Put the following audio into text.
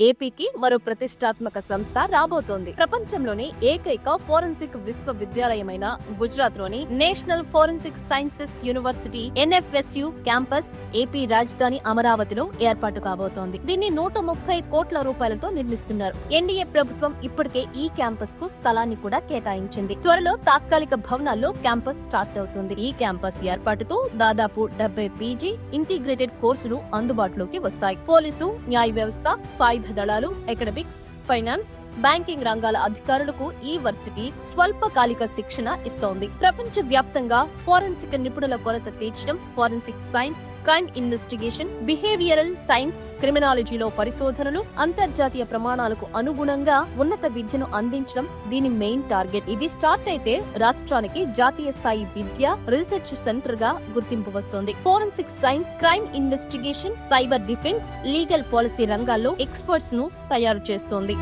ఏపీకి మరో ప్రతిష్టాత్మక సంస్థ రాబోతోంది. ప్రపంచంలోని ఏకైక ఫోరెన్సిక్ విశ్వవిద్యాలయమైన గుజరాత్ లోని national forensic sciences university NFSU campus AP రాజధాని అమరావతిలో ఏర్పాటు కాబోతోంది. దీన్ని 130 కోట్ల రూపాయలతో నిర్మిస్తున్నారు. ఎన్డీఏ ప్రభుత్వం ఇప్పటికే ఈ క్యాంపస్ కు స్థలాన్ని కూడా కేటాయించింది. త్వరలో తాత్కాలిక భవనాల్లో క్యాంపస్ స్టార్ట్ అవుతుంది. ఈ క్యాంపస్ ఏర్పాటుతో దాదాపు 70 పీజీ ఇంటిగ్రేటెడ్ కోర్సులు అందుబాటులోకి వస్తాయి. పోలీసు, న్యాయ వ్యవస్థ, సాయుధ దళాలు, ఎకడమిక్స్, ఫైనాన్స్, బ్యాంకింగ్ రంగాల అధికారులకు ఈ వర్సిటీ స్వల్పకాలిక శిక్షణ ఇస్తోంది. ప్రపంచ వ్యాప్తంగా ఫోరెన్సిక్ నిపుణుల కొరత తీర్చడం, forensic science, crime investigation, behavioural science, క్రిమినాలజీలో పరిశోధనలు, అంతర్జాతీయ ప్రమాణాలకు అనుగుణంగా ఉన్నత విద్యను అందించడం దీని మెయిన్ టార్గెట్. ఇది స్టార్ట్ అయితే రాష్ట్రానికి జాతీయ స్థాయి విద్య, రీసెర్చ్ సెంటర్ గా గుర్తింపు వస్తుంది. Forensic science, crime investigation, cyber defence, legal policy రంగాల్లో ఎక్స్పర్ట్స్ ను తయారు చేస్తోంది.